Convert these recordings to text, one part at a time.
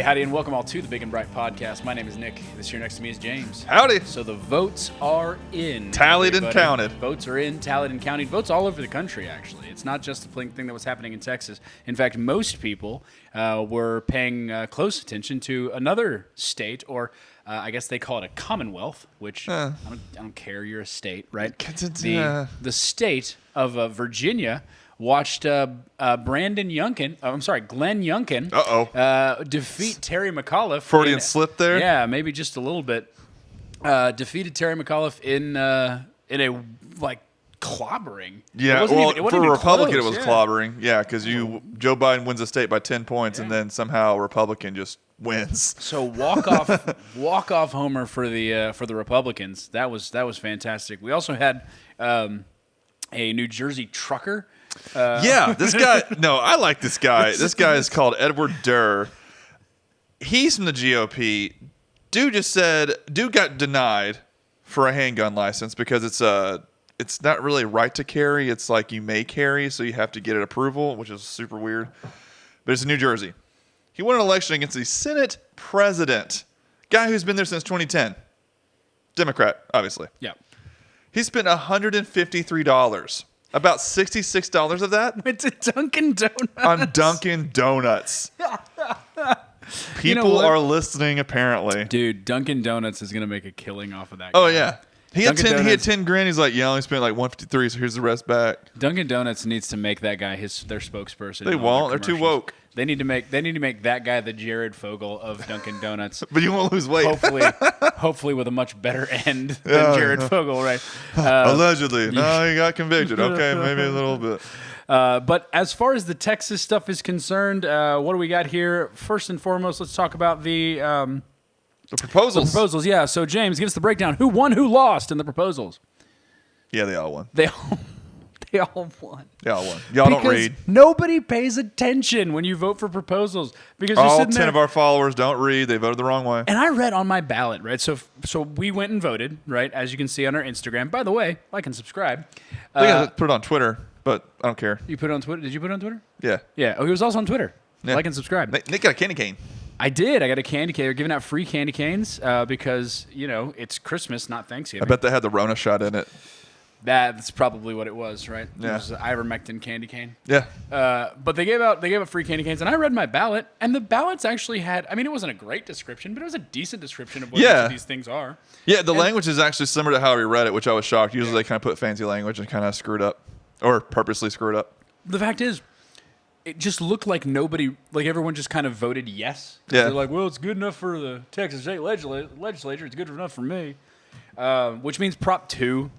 Hey, howdy, and welcome all to the Big and Bright Podcast. My name is Nick. This here next to me is James. Howdy. So the votes are in. Tallied and everybody. counted. Votes are in, tallied and counted. Votes all over the country, actually. It's not just the thing that was happening in Texas. In fact, most people were paying close attention to another state, or I guess they call it a commonwealth, which I don't care. You're a state, right? The state of Virginia watched Glenn Youngkin defeat Terry McAuliffe. Freudian slip there? Yeah, maybe just a little bit. Defeated Terry McAuliffe in a clobbering. Yeah, for a Republican it was clobbering. Yeah, because Joe Biden wins the state by 10 points, and then somehow a Republican just wins. So walk off homer for the Republicans. That was fantastic. We also had a New Jersey trucker. This guy. No, I like this guy. This guy is called Edward Durr. He's from the GOP. Dude got denied for a handgun license because it's not really right to carry. It's like you may carry, so you have to get an approval, which is super weird. But it's in New Jersey. He won an election against the Senate president, guy who's been there since 2010. Democrat, obviously. Yeah. He spent $153. About $66 of that went to Dunkin' Donuts. On Dunkin' Donuts. People are listening, apparently. Dude, Dunkin' Donuts is going to make a killing off of that. Oh, yeah. He had 10 grand. He's like, yeah, I only spent like 153, so here's the rest back. Dunkin' Donuts needs to make that guy their spokesperson. They won't. They're too woke. They need to make that guy the Jared Fogle of Dunkin' Donuts. But you won't lose weight. Hopefully with a much better end than Jared Fogle, right? Allegedly. No, he got convicted. Okay, maybe a little bit. But as far as the Texas stuff is concerned, what do we got here? First and foremost, let's talk about the proposals. The proposals, yeah. So, James, give us the breakdown. Who won, who lost in the proposals? Yeah, they all won. They all won. Y'all don't read. Nobody pays attention when you vote for proposals. Because all you're 10 of our followers don't read. They voted the wrong way. And I read on my ballot, right? So we went and voted, right? As you can see on our Instagram. By the way, like and subscribe. I put it on Twitter, but I don't care. You put it on Twitter? Did you put it on Twitter? Yeah. Yeah. Oh, he was also on Twitter. Yeah. Like and subscribe. Nick got a candy cane. I did. I got a candy cane. They're giving out free candy canes because, it's Christmas, not Thanksgiving. I bet they had the Rona shot in it. That's probably what it was, right? Yeah. It was an ivermectin candy cane. Yeah. But they gave out free candy canes, and I read my ballot, and the ballots actually had, it wasn't a great description, but it was a decent description of what each of these things are. Yeah, the language is actually similar to how we read it, which I was shocked. Usually they kind of put fancy language and kind of screwed up, or purposely screwed up. The fact is, it just looked like everyone just kind of voted yes. Yeah. They're like, well, it's good enough for the Texas State Legislature. It's good enough for me. Which means Prop 2,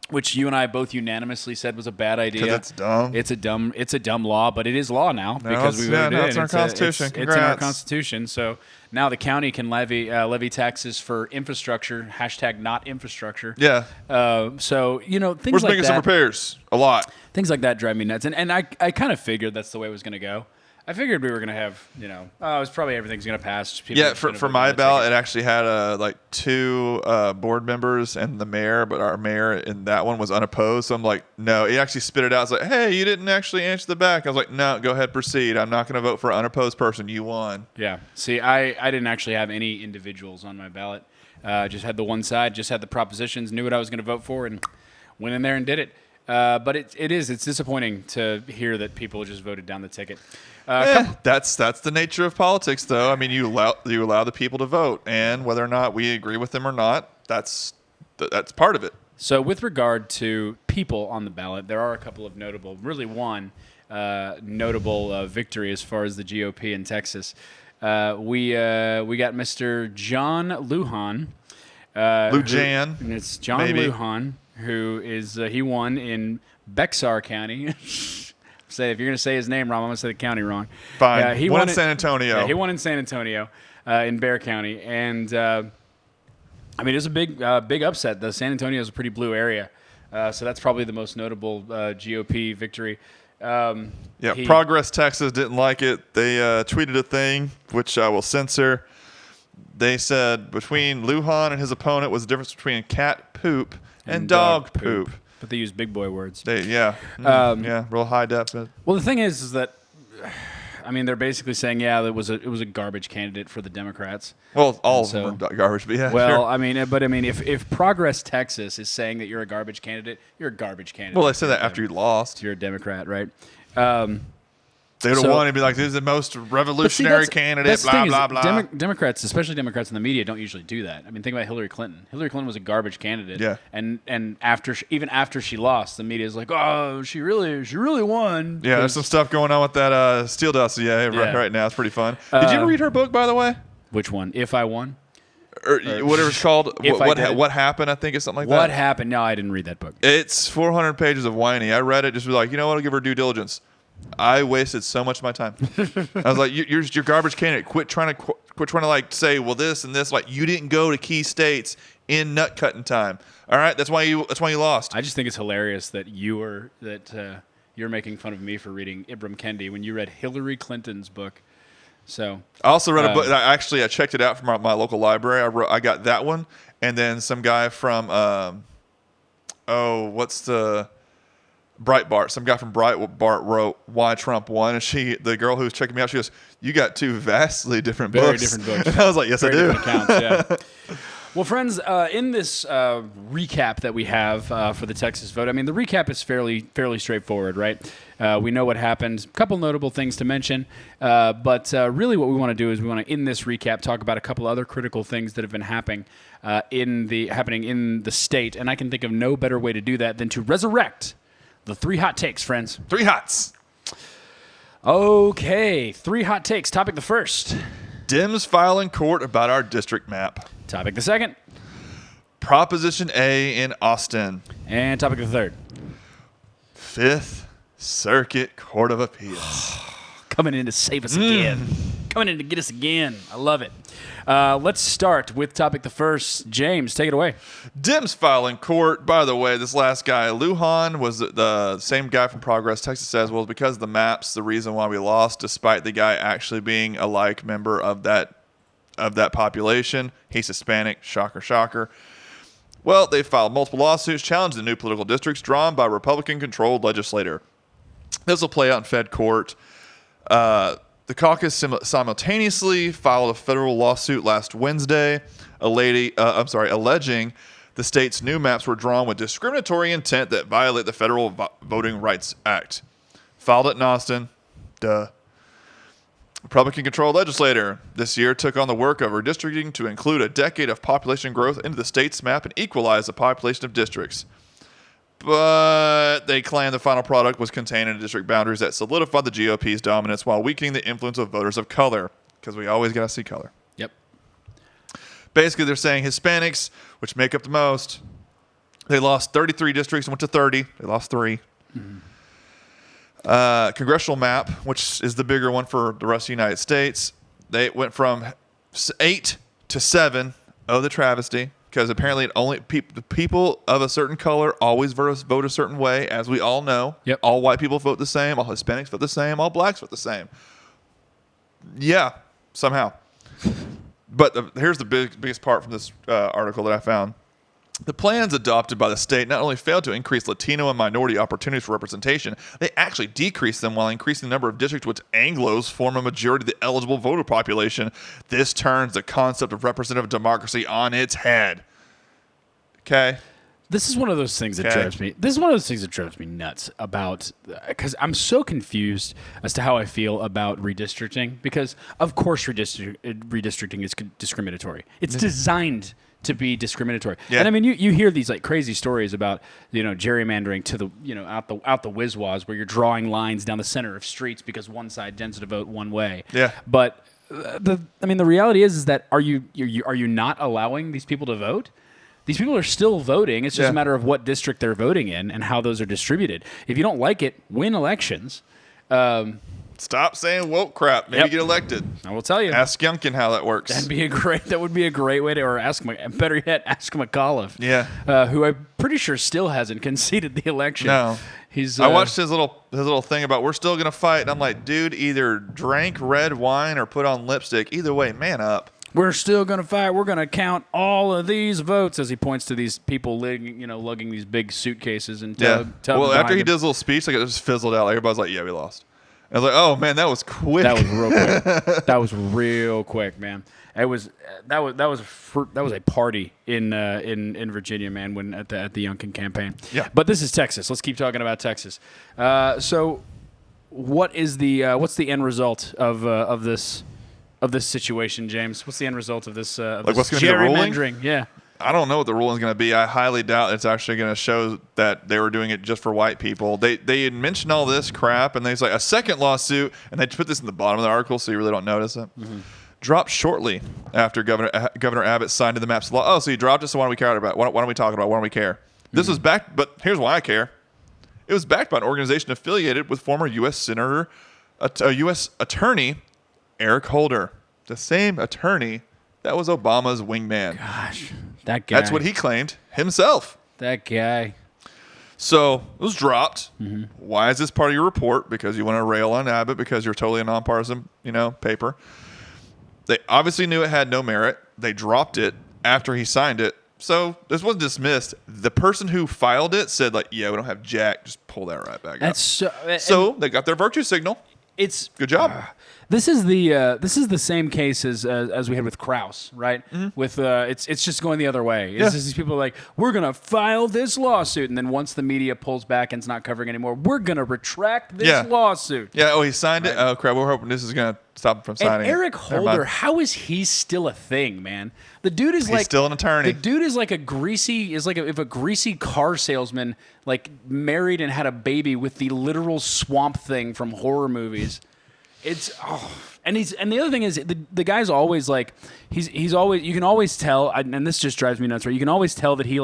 which you and I both unanimously said was a bad idea. Because it's dumb. It's a dumb law, but it is law now because we voted it's in our Constitution. It's in our Constitution. So now the county can levy taxes for infrastructure. # not infrastructure. Yeah. Things We're like that. We're making some repairs. A lot. Things like that drive me nuts. And I kind of figured that's the way it was going to go. I figured we were going to have, it's probably everything's going to pass. For my ballot, it actually had 2 board members and the mayor, but our mayor in that one was unopposed. So I'm like, no, he actually spit it out. It's like, hey, you didn't actually answer the back. I was like, no, go ahead, proceed. I'm not going to vote for an unopposed person. You won. Yeah. See, I didn't actually have any individuals on my ballot. Just had the one side, just had the propositions, knew what I was going to vote for, and went in there and did it. But it's disappointing to hear that people just voted down the ticket. That's the nature of politics, though. I mean, you allow the people to vote, and whether or not we agree with them or not, that's part of it. So, with regard to people on the ballot, there are a couple of notable, really one notable victory as far as the GOP in Texas. We got Mr. John Lujan. Lujan. And it's John Lujan, who is he won in Bexar County. Say if you're going to say his name wrong, I'm going to say the county wrong. Fine. He won in San Antonio. Yeah, he won in San Antonio, in Bexar County, and it was a big upset. The San Antonio is a pretty blue area, so that's probably the most notable GOP victory. Progress Texas didn't like it. They tweeted a thing which I will censor. They said between Lujan and his opponent was the difference between cat poop and dog poop. But they use big boy words. Real high depth. Well, the thing is that I mean, they're basically saying, yeah, it was a garbage candidate for the Democrats. Well, all of them are garbage, but yeah. Well, sure. I mean, if Progress Texas is saying that you're a garbage candidate, you're a garbage candidate. Well, they said that after you lost. You're a Democrat, right? They would have won and be like, this is the most revolutionary candidate, blah, blah, blah. Democrats, especially Democrats in the media, don't usually do that. I mean, think about Hillary Clinton. Hillary Clinton was a garbage candidate. Yeah. And even after she lost, the media is like, oh, she really won. Yeah, there's some stuff going on with that Steele dossier right now. It's pretty fun. Did you ever read her book, by the way? Which one? If I Won? Or whatever it's called. What happened, I think, is something like that. What happened? No, I didn't read that book. It's 400 pages of whiny. I read it just be like, you know what? I'll give her due diligence. I wasted so much of my time. I was like, you're garbage candidate. Quit trying to like say, well, this and this. Like, you didn't go to key states in nut cutting time. All right, that's why you lost. I just think it's hilarious that you're making fun of me for reading Ibram Kendi when you read Hillary Clinton's book. So I also read a book. I checked it out from my local library. I got that one, and then some guy from what's the Breitbart. Some guy from Breitbart wrote Why Trump Won, and the girl who was checking me out, she goes, "You got two vastly different books." Very different books. And I was like, "Yes, Very I do." Different accounts, yeah. Well, friends, in this recap that we have for the Texas vote, I mean, the recap is fairly straightforward, right? We know what happened. A couple notable things to mention, but really what we want to do is we want to, in this recap, talk about a couple other critical things that have been happening in the state, and I can think of no better way to do that than to resurrect the 3 hot takes, friends. 3 hots. Okay, 3 hot takes. Topic the first. Dems file in court about our district map. Topic the second. Proposition A in Austin. And topic the third. 5th Circuit Court of Appeals. Coming in to save us again. Coming in to get us again. I love it. Let's start with topic the first. James, take it away. Dems file in court. By the way, this last guy, Lujan, was the same guy from Progress Texas, says, well, because of the maps, the reason why we lost, despite the guy actually being a like member of that population. He's Hispanic. Shocker, shocker. Well, they filed multiple lawsuits challenging the new political districts drawn by Republican-controlled legislator. This will play out in Fed court. The caucus simultaneously filed a federal lawsuit last Wednesday, alleging the state's new maps were drawn with discriminatory intent that violate the Federal Voting Rights Act. Filed it in Austin. Duh. Republican-controlled legislator this year took on the work of redistricting to include a decade of population growth into the state's map and equalize the population of districts. But they claim the final product was contained in district boundaries that solidified the GOP's dominance while weakening the influence of voters of color, because we always got to see color. Yep. Basically, they're saying Hispanics, which make up the most, they lost 33 districts and went to 30. They lost 3. Mm-hmm. Congressional map, which is the bigger one for the rest of the United States, they went from 8 to 7. Oh, the travesty. Because apparently the people of a certain color always vote a certain way, as we all know. Yep. All white people vote the same. All Hispanics vote the same. All blacks vote the same. Yeah, somehow. But here's the biggest part from this article that I found. The plans adopted by the state not only failed to increase Latino and minority opportunities for representation, they actually decreased them while increasing the number of districts which Anglos form a majority of the eligible voter population. This turns the concept of representative democracy on its head. Okay? This is one of those things that drives me. This is one of those things that drives me nuts about, because I'm so confused as to how I feel about redistricting. Because of course, redistricting is discriminatory. It's designed to be discriminatory. Yeah. And I mean, you hear these like crazy stories about gerrymandering to the out the whiz-waz where you're drawing lines down the center of streets because one side tends to vote one way. Yeah. But the reality is that are you not allowing these people to vote? These people are still voting. It's just a matter of what district they're voting in and how those are distributed. If you don't like it, win elections. Stop saying woke crap. Maybe get elected. I will tell you. Ask Youngkin how that works. That would be a great way to, or better yet, ask McAuliffe. Yeah. Who I'm pretty sure still hasn't conceded the election. No. He's. I watched his little thing about we're still gonna fight, and I'm like, dude, either drank red wine or put on lipstick. Either way, man up. We're still going to fight. We're going to count all of these votes, as he points to these people lugging these big suitcases and Well, after he does a little speech, like it just fizzled out. Everybody's like, yeah, we lost. I was like, oh man, that was quick. That was real quick. That was real quick, man. That was a party in Virginia, man, when at the Youngkin campaign. Yeah. But this is Texas. Let's keep talking about Texas. So, what's the end result of this situation, James? What's the end result of this? What's going to be the ruling? Gerrymandering? Yeah. I don't know what the ruling is going to be. I highly doubt it's actually going to show that they were doing it just for white people. They had mentioned all this crap, and there's like a second lawsuit, and they put this in the bottom of the article so you really don't notice it. Mm-hmm. Dropped shortly after Governor Abbott signed into the MAPS law. Oh, so you dropped it, so why don't we care about? Why don't we talk about? Why don't we care? Mm-hmm. This was backed, but here's why I care. It was backed by an organization affiliated with former U.S. Senator, U.S. Attorney Eric Holder, the same attorney that was Obama's wingman. Gosh, that guy. That's what he claimed himself. That guy. So it was dropped. Mm-hmm. Why is this part of your report? Because you want to rail on Abbott because you're totally a nonpartisan, paper. They obviously knew it had no merit. They dropped it after he signed it. So this wasn't dismissed. The person who filed it said, yeah, we don't have jack. Just pull that right back up. So they got their virtue signal. It's good job. This is the same case as we had with Krause, right? Mm-hmm. With it's just going the other way. It's just these people are like, we're gonna file this lawsuit, and then once the media pulls back and it's not covering anymore, we're gonna retract this lawsuit. Yeah. Oh, he signed it. Oh crap! We're hoping this is gonna stop him from signing. And Eric Holder, how is he still a thing, man? The dude is He's still an attorney. The dude is like if a greasy car salesman married and had a baby with the literal swamp thing from horror movies. And the other thing is the guy's always he's always, you can always tell, and this just drives me nuts, right? You can always tell that he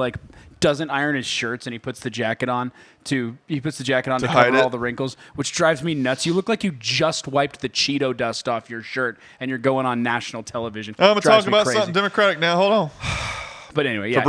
doesn't iron his shirts and he puts the jacket on to cover all the wrinkles, which drives me nuts. You look like you just wiped the Cheeto dust off your shirt and you're going on national television. I'm gonna talk about something Democratic now. Hold on. But anyway, yeah,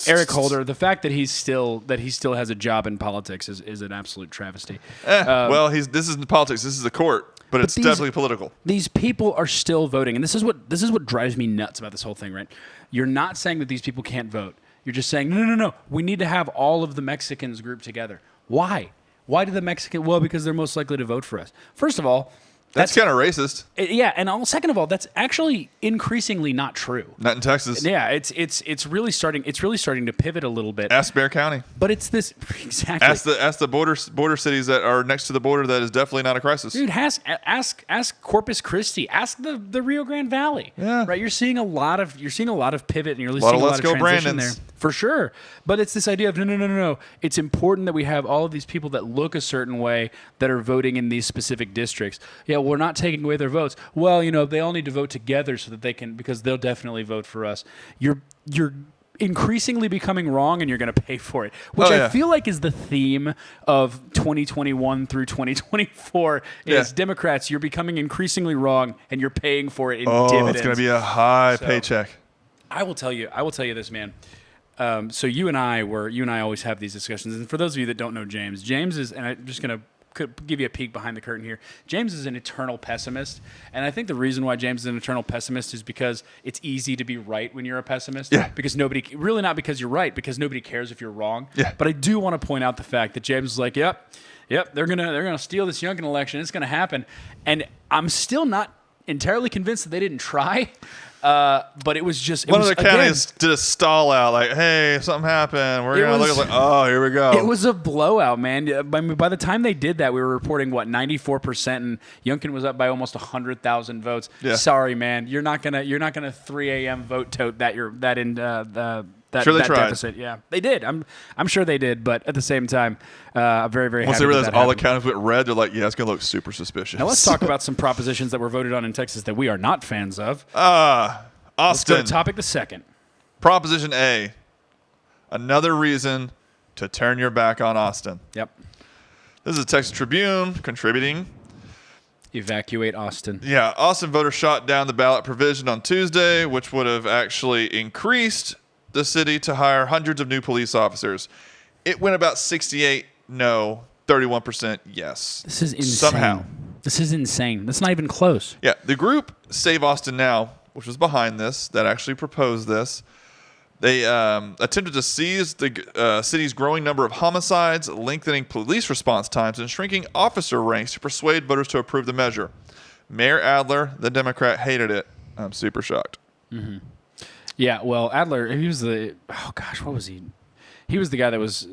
Eric Holder. The fact that he still has a job in politics is an absolute travesty. This isn't politics. This is the court. But it's definitely political. These people are still voting, and this is what drives me nuts about this whole thing, right? You're not saying that these people can't vote. You're just saying, no. We need to have all of the Mexicans grouped together. Why? Why do the Mexican? Well, because they're most likely to vote for us. First of all, that's kind of racist. And second of all, that's actually increasingly not true. Not in Texas. Yeah, it's really starting to pivot a little bit. Ask Bexar County. But it's this exactly. Ask the border cities that are next to the border. That is definitely not a crisis. Dude, ask Corpus Christi. Ask the Rio Grande Valley. Yeah. Right. You're seeing a lot of pivot, and you're seeing a lot Let's of Go transition Brandons. there for sure. But it's this idea of no. It's important that we have all of these people that look a certain way that are voting in these specific districts. Yeah, we're not taking away their votes. Well, they all need to vote together so that they can, because they'll definitely vote for us. You're increasingly becoming wrong, and you're going to pay for it, which I feel like is the theme of 2021 through 2024 is Democrats. You're becoming increasingly wrong, and you're paying for it in dividends. It's going to be a high paycheck. I will tell you this, man. So you and I always have these discussions, and for those of you that don't know James is, and I'm just going to give you a peek behind the curtain here. James is an eternal pessimist, and I think the reason why James is an eternal pessimist is because it's easy to be right when you're a pessimist. Yeah. Because really not because you're right, because nobody cares if you're wrong. Yeah. But I do want to point out the fact that James is like, yep, they're gonna steal this Youngkin election. It's gonna happen, and I'm still not entirely convinced that they didn't try. But it was just one of the counties did a stall out, like, "Hey, something happened. We're gonna look like, oh, here we go." It was a blowout, man. I mean, by the time they did that, we were reporting 94%, and Youngkin was up by almost 100,000 votes. Yeah. Sorry, man, you're not gonna 3 a.m. vote tote that deficit. Yeah, they did. I'm sure they did, but at the same time, very, very once happy they realized all the happened. counties went red, they're like, "Yeah, it's gonna look super suspicious." Now let's talk about some propositions that were voted on in Texas that we are not fans of. Austin. Let's go to topic the second. Proposition A. Another reason to turn your back on Austin. Yep. This is a Texas Tribune contributing. Evacuate Austin. Yeah, Austin voters shot down the ballot provision on Tuesday, which would have actually increased the city to hire hundreds of new police officers. It went about 68 no, 31% yes. This is insane. Somehow. This is insane. That's not even close. Yeah, the group Save Austin Now, which was behind this, that actually proposed this, They attempted to seize the city's growing number of homicides, lengthening police response times, and shrinking officer ranks to persuade voters to approve the measure. Mayor Adler, the Democrat, hated it. I'm super shocked. Mm-hmm. Yeah, well, Adler, he was what was he? He was the guy that was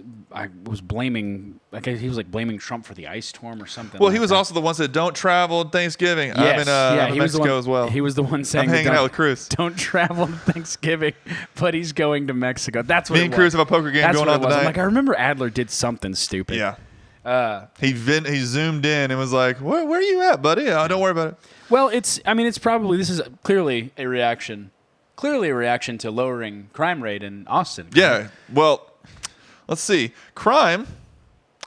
blaming, he was blaming Trump for the ice storm or something. Well, he was also the one that said, "Don't travel on Thanksgiving." Yes. I'm in he was Mexico as well. He was the one saying, I'm hanging out with Cruz. Don't travel to Thanksgiving, but he's going to Mexico. That's what Me and Cruz have a poker game going on tonight. I'm like, I remember Adler did something stupid. Yeah. He zoomed in and was like, where are you at, buddy? Oh, don't worry about it. Well, this is clearly a reaction to lowering crime rate in Austin. Yeah. Well, let's see. Crime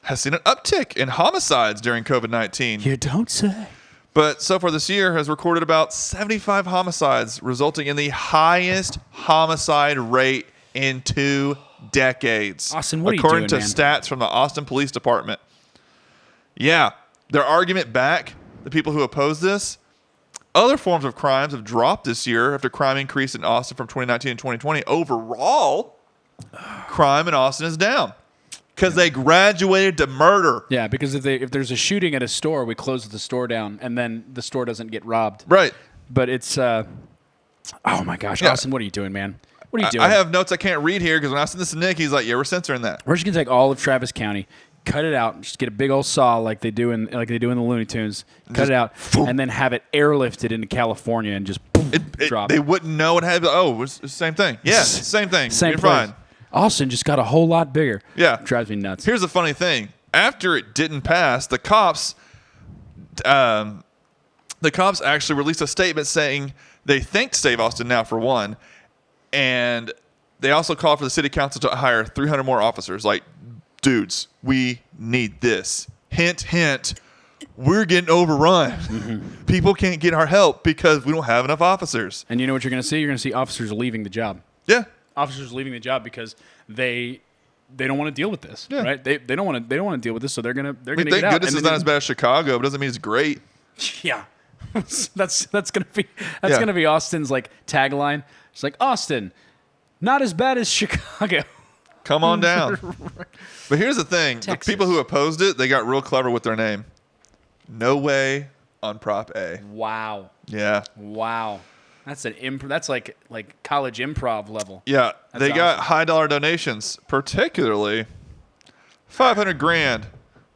has seen an uptick in homicides during COVID-19. You don't say. But so far this year has recorded about 75 homicides, resulting in the highest homicide rate in 2 decades. Austin, what are you according doing, to man? stats from the Austin Police Department. Yeah. Their argument back, the people who oppose this, other forms of crimes have dropped this year after crime increased in Austin from 2019 and 2020. Overall, crime in Austin is down because they graduated to murder. Yeah, because if there's a shooting at a store, we close the store down, and then the store doesn't get robbed. Right. But it's, oh my gosh, Yeah. Austin, what are you doing, man? What are you doing? I have notes I can't read here because when I sent this to Nick, he's like, "Yeah, we're censoring that." We're just gonna take all of Travis County, cut it out, just get a big old saw like they do in the Looney Tunes, cut it out, and then have it airlifted into California and just drop They it. wouldn't know what happened. Oh, it's the same thing. Yeah, same thing. Same You're place. fine. Austin just got a whole lot bigger. Yeah. Drives me nuts. Here's the funny thing. After it didn't pass, the cops actually released a statement saying they thanked Save Austin Now for one, and they also called for the city council to hire 300 more officers. Like, dudes, we need this. Hint, hint. We're getting overrun. Mm-hmm. People can't get our help because we don't have enough officers. And you know what you're going to see? You're going to see officers leaving the job. Yeah. Officers leaving the job because they don't want to deal with this. Yeah. Right? They don't want to deal with this, so they're going to I mean, get thank out. goodness And it's then- not as bad as Chicago, but doesn't mean it's great. Yeah. that's gonna be Austin's tagline. It's like, Austin, not as bad as Chicago. Come on down. But here's the thing. Texas. The people who opposed it, they got real clever with their name. No way on Prop A. Wow. Yeah. Wow. That's that's like college improv level. Yeah. That's They got awesome. high dollar donations, particularly $500,000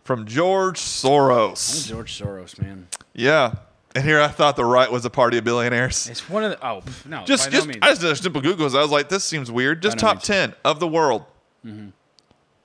from George Soros. George Soros, man. Yeah. And here I thought the right was a party of billionaires. It's one of the no. Just by no means. I just did a simple Googles. I was like, this seems weird. Just By no top means. 10 of the world. Mm-hmm.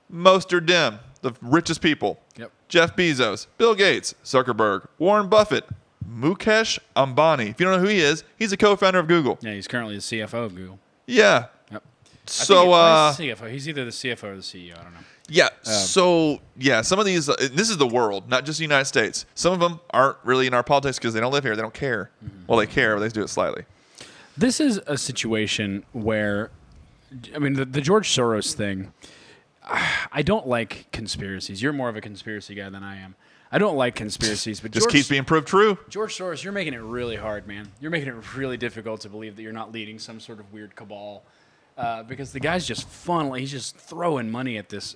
Most are dim. The richest people. Yep. Jeff Bezos, Bill Gates, Zuckerberg, Warren Buffett, Mukesh Ambani. If you don't know who he is, he's a co-founder of Google. Yeah, he's currently the CFO of Google. Yeah. Yep. So, he's the CFO. He's either the CFO or the CEO. I don't know. yeah. So, yeah, some of these, this is the world, not just the United States. Some of them aren't really in our politics because they don't live here. They don't care. Mm-hmm. Well, they care, but they do it slightly. This is a situation where, I mean, the George Soros thing, I don't like conspiracies. You're more of a conspiracy guy than I am. I don't like conspiracies, but Just keeps being proved true. George Soros, you're making it really hard, man. You're making it really difficult to believe that you're not leading some sort of weird cabal, because the guy's just he's just throwing money at this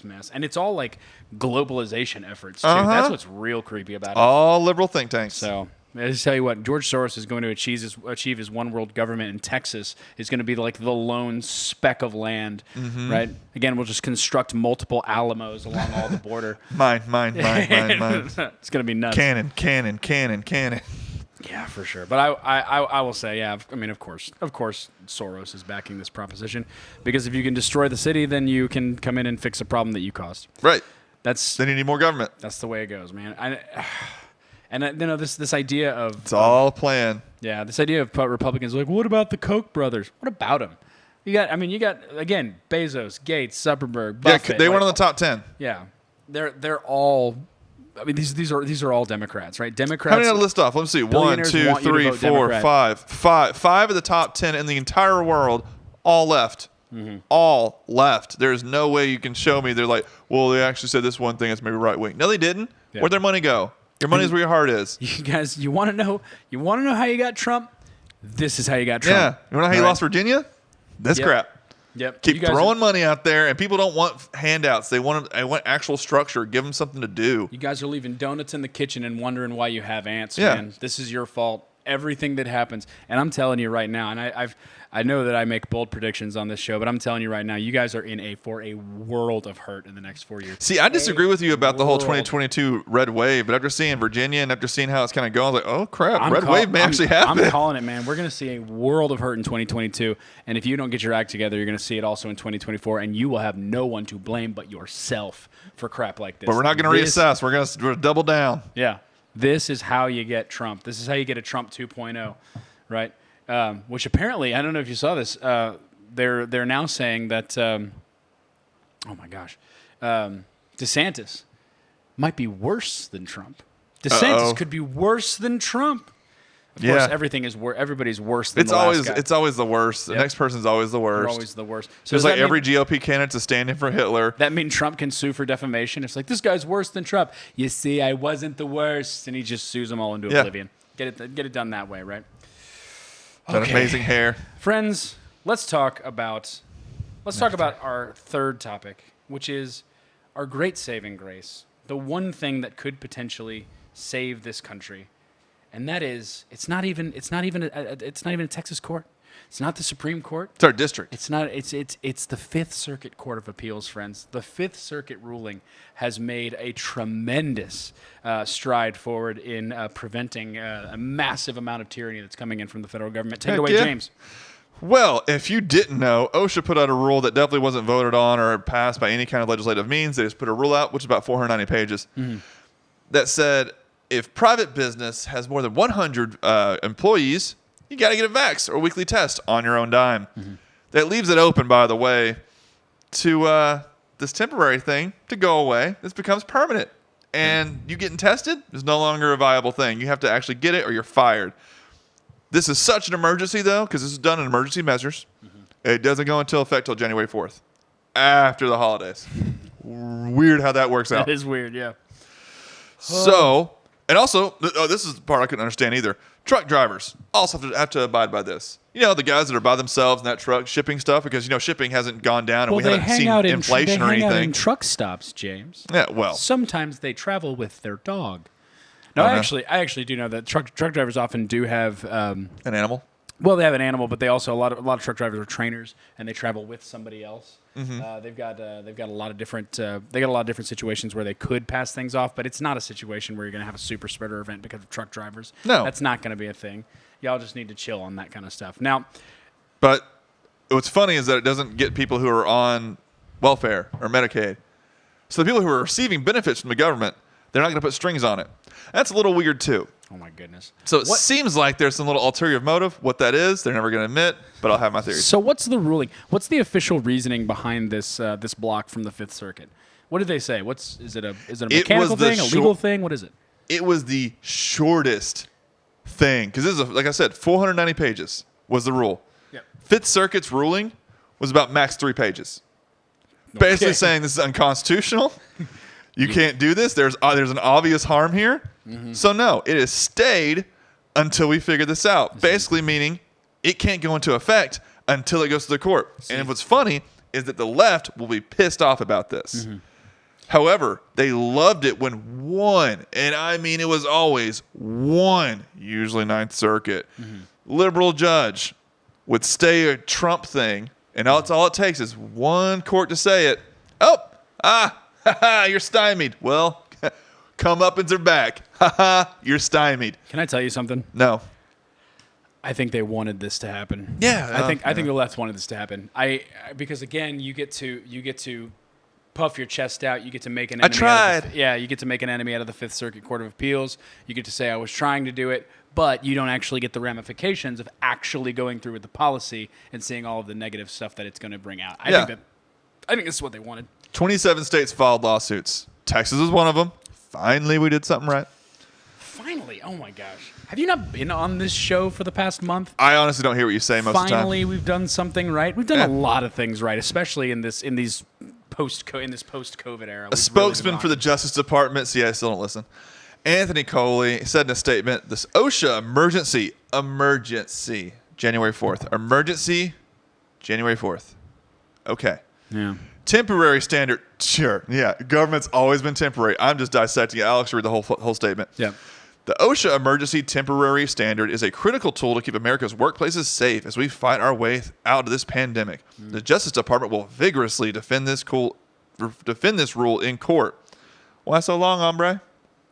mess, and it's all like globalization efforts too. Uh-huh. That's what's real creepy about it. All liberal think tanks. So I just tell you what, George Soros is going to achieve his one world government in Texas. Is going to be like the lone speck of land, right? Again, we'll just construct multiple Alamos along all the border. Mine. It's going to be nuts. Cannon. Yeah, for sure. But I will say, yeah. I mean, of course, Soros is backing this proposition because if you can destroy the city, then you can come in and fix a problem that you caused. Right. That's Then you need more government. the way it goes, man. And you know this idea of It's all a plan. yeah, this idea of Republicans like, what about the Koch brothers? What about them? You got again Bezos, Gates, Zuckerberg, Buffett. Yeah, they weren't on the top 10. Yeah, they're all. I mean, these are all Democrats, right? Democrats. How many to list off? Let's see. 1, Billionaires 2, want you to 3, vote 4, Democrat. 5. Five of the top 10 in the entire world, all left. Mm-hmm. All left. There's no way you can show me. They're like, well, they actually said this one thing that's maybe right wing. No, they didn't. Yeah. Where'd their money go? Your money's where your heart is. You guys, you want to know how you got Trump? This is how you got Yeah. Trump. You want to know how you All right. lost Virginia? this crap. Yep. Keep throwing money out there, and people don't want handouts. They want actual structure. Give them something to do. You guys are leaving donuts in the kitchen and wondering why you have ants, Yeah. man. This is your fault. Everything that happens, and I'm telling you right now, and I know that I make bold predictions on this show, but I'm telling you right now, you guys are for a world of hurt in the next 4 years. See, I disagree with you about the whole 2022 red wave, but after seeing Virginia and after seeing how it's kind of going, I was like, oh crap, red wave may actually happen. I'm calling it, man. We're going to see a world of hurt in 2022, and if you don't get your act together, you're going to see it also in 2024, and you will have no one to blame but yourself for crap like this. But we're not going to reassess. We're going to double down. Yeah. This is how you get Trump. This is how you get a Trump 2.0, right? Which apparently, I don't know if you saw this, they're now saying that, oh my gosh, Desantis might be worse than Trump. DeSantis could be worse than Trump. Of course, everything is everybody's worse than the last guy. It's always the worst. The next person's always the worst. They're always the worst. So just like every GOP candidate's a stand-in for Hitler. That mean Trump can sue for defamation? It's like, this guy's worse than Trump. You see, I wasn't the worst. And he just sues them all into oblivion. Get it done that way, right? Got amazing hair. Friends, let's talk about our third topic, which is our great saving grace. The one thing that could potentially save this country. And that is, it's not even a Texas court. It's not the Supreme Court. It's our district. It's not. It's the Fifth Circuit Court of Appeals, friends. The Fifth Circuit ruling has made a tremendous stride forward in preventing a massive amount of tyranny that's coming in from the federal government. Take it away, James. Well, if you didn't know, OSHA put out a rule that definitely wasn't voted on or passed by any kind of legislative means. They just put a rule out, which is about 490 pages, that said, if private business has more than 100 employees, you got to get a vax or a weekly test on your own dime. That leaves it open, by the way, to this temporary thing to go away. This becomes permanent. And you getting tested is no longer a viable thing. You have to actually get it or you're fired. This is such an emergency, though, because this is done in emergency measures. It doesn't go into effect till January 4th, after the holidays. Weird how that works out. That is weird, yeah. So... And also, this is the part I couldn't understand either. Truck drivers also have to abide by this. You know, the guys that are by themselves in that truck shipping stuff, because, you know, shipping hasn't gone down and we haven't seen inflation or anything. They hang out in truck stops, James. Yeah, well. Sometimes they travel with their dog. No, I actually do know that truck drivers often do have... an animal? Well, they have an animal, but they also a lot of truck drivers are trainers, and they travel with somebody else. They've got a lot of different situations where they could pass things off, but it's not a situation where you're going to have a super spreader event because of truck drivers. No, that's not going to be a thing. Y'all just need to chill on that kind of stuff. Now, but what's funny is that it doesn't get people who are on welfare or Medicaid. So the people who are receiving benefits from the government, they're not going to put strings on it. That's a little weird too. Oh my goodness. So it seems like there's some little ulterior motive. What that is, they're never going to admit, but I'll have my theories. So what's the ruling? What's the official reasoning behind this this block from the Fifth Circuit? What did they say? Is it a mechanical thing, a legal thing? What is it? It was the shortest thing because this is like I said, 490 pages was the rule. Yep. Fifth Circuit's ruling was about max 3 pages. Basically saying this is unconstitutional. You can't do this. There's an obvious harm here. So no, it has stayed until we figure this out. Basically meaning it can't go into effect until it goes to the court. And what's funny is that the left will be pissed off about this. However, they loved it when one, and I mean it was always one, usually Ninth Circuit, liberal judge would stay a Trump thing, and that's all it takes is one court to say it. You're stymied. Well, comeuppance are back. You're stymied. Can I tell you something? No. I think they wanted this to happen. Yeah. I think the left wanted this to happen. Because again, you get to puff your chest out. You get to make an enemy. You get to make an enemy out of the Fifth Circuit Court of Appeals. You get to say I was trying to do it, but you don't actually get the ramifications of actually going through with the policy and seeing all of the negative stuff that it's going to bring out. I think this is what they wanted. 27 states filed lawsuits. Texas is one of them. Finally, we did something right. Finally? Oh my gosh. Have you not been on this show for the past month? I honestly don't hear what you say most of the time. Finally, we've done something right. We've done a lot of things right, especially in this post-COVID era. A spokesman for the Justice Department, I still don't listen, Anthony Coley, said in a statement, this OSHA emergency, January 4th, emergency January 4th. Okay. Yeah. Temporary standard. Sure. Yeah. Government's always been temporary. I'm just dissecting it. Alex, read the whole statement. Yeah. The OSHA Emergency Temporary Standard is a critical tool to keep America's workplaces safe as we fight our way out of this pandemic. The Justice Department will vigorously defend this rule in court. Why so long, hombre?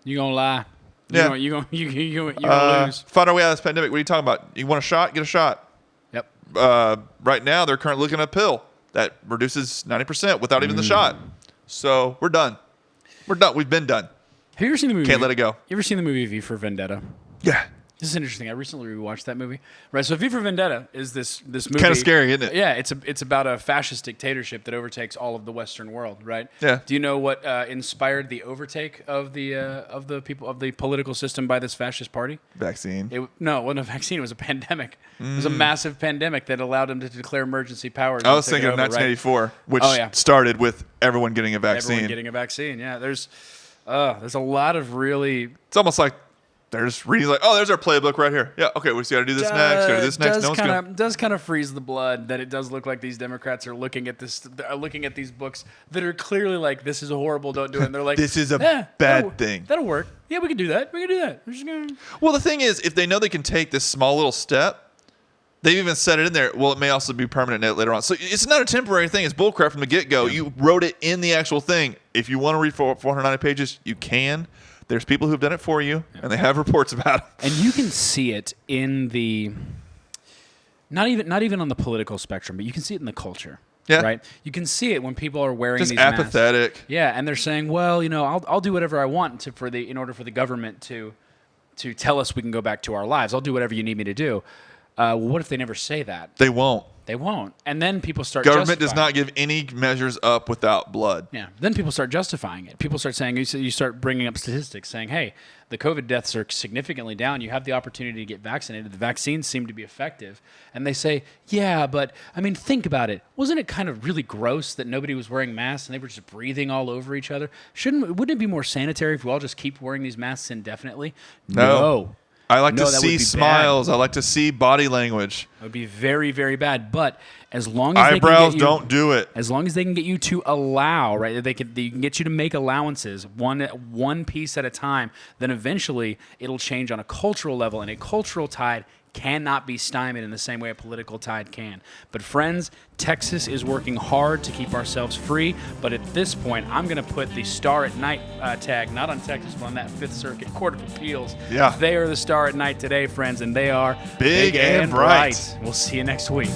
You gonna lie? Yeah. You gonna lose? Fight our way out of this pandemic. What are you talking about? You want a shot? Get a shot. Yep. Right now, they're currently looking at a pill that reduces 90% without even the shot. So we're done. We're done. We've been done. Have you ever seen the movie? Can't let it go. You ever seen the movie V for Vendetta? Yeah. This is interesting. I recently rewatched that movie. Right, so V for Vendetta is this movie. Kind of scary, isn't it? Yeah, it's about a fascist dictatorship that overtakes all of the Western world. Right. Yeah. Do you know what inspired the overtake of the people of the political system by this fascist party? Vaccine. No, it wasn't a vaccine. It was a pandemic. It was a massive pandemic that allowed them to declare emergency powers. I was thinking of 1984, which started with everyone getting a vaccine. Everyone getting a vaccine. Yeah. There's a lot of really. It's almost like they're just reading like, oh, there's our playbook right here. Yeah, okay, we just got to do this next. Got to do this next. Does kind of freeze the blood that it does look like these Democrats are looking at these books that are clearly like, this is horrible, don't do it. And they're like, this is a bad thing. That'll work. Yeah, we can do that. We're just gonna. Well, the thing is, if they know they can take this small little step, they've even said it in there. Well, it may also be permanent later on. So it's not a temporary thing. It's bullcrap from the get-go. Yeah. You wrote it in the actual thing. If you want to read 490 pages, you can. There's people who've done it for you, and they have reports about it. And you can see it in the not even on the political spectrum, but you can see it in the culture. Yeah. Right. You can see it when people are wearing just these apathetic. Masks. Yeah, and they're saying, well, I'll do whatever I want in order for the government to tell us we can go back to our lives. I'll do whatever you need me to do. Well, what if they never say that? They won't. They won't. And then people start Government does not give any measures up without blood. Yeah. Then people start justifying it. People start saying, you start bringing up statistics saying, hey, the COVID deaths are significantly down. You have the opportunity to get vaccinated. The vaccines seem to be effective. And they say, yeah, but, I mean, think about it. Wasn't it kind of really gross that nobody was wearing masks and they were just breathing all over each other? Wouldn't it be more sanitary if we all just keep wearing these masks indefinitely? No. I like to see smiles. I like to see body language. It would be very, very bad. But as long as eyebrows don't do it. As long as they can get you to allow, right? They can get you to make allowances one piece at a time. Then eventually it'll change on a cultural level, and a cultural tide cannot be stymied in the same way a political tide can. But friends, Texas is working hard to keep ourselves free. But at this point, I'm going to put the Star at Night tag, not on Texas, but on that Fifth Circuit Court of Appeals. Yeah. They are the Star at Night today, friends, and they are big and bright. We'll see you next week.